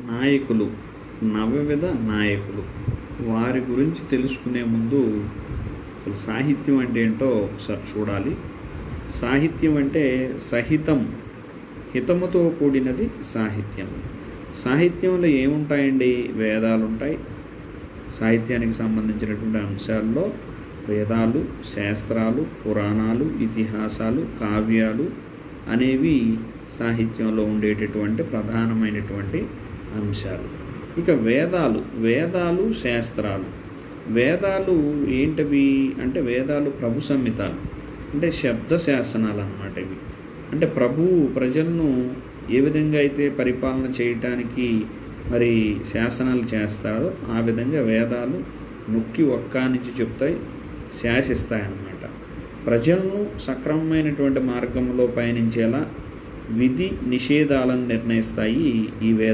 నాయకులు, నవవిధ నాయకులు వారి గురించి తెలుసుకునే ముందు అసలు సాహిత్యం అంటే ఏంటో ఒకసారి చూడాలి. సాహిత్యం అంటే సహితం, హితముతో కూడినది సాహిత్యం. సాహిత్యంలో ఏముంటాయండి? వేదాలు ఉంటాయి. సాహిత్యానికి సంబంధించినటువంటి అంశాల్లో వేదాలు, శాస్త్రాలు, పురాణాలు, ఇతిహాసాలు, కావ్యాలు అనేవి సాహిత్యంలో ఉండేటటువంటి ప్రధానమైనటువంటి అంశాలు. ఇక వేదాలు, శాస్త్రాలు. వేదాలు ఏంటవి అంటే వేదాలు ప్రభు సంహితాలు, అంటే శబ్ద శాసనాలు అన్నమాట. ఇవి అంటే ప్రభువు ప్రజలను ఏ విధంగా అయితే పరిపాలన చేయటానికి మరి శాసనాలు చేస్తారో ఆ విధంగా వేదాలు నొక్కి ఒక్కానించి చెప్తాయి, శాసిస్తాయన్నమాట. ప్రజలను సక్రమమైనటువంటి మార్గంలో పయనించేలా విధి నిషేధాలను నిర్ణయిస్తాయి ఈ వేదాలు.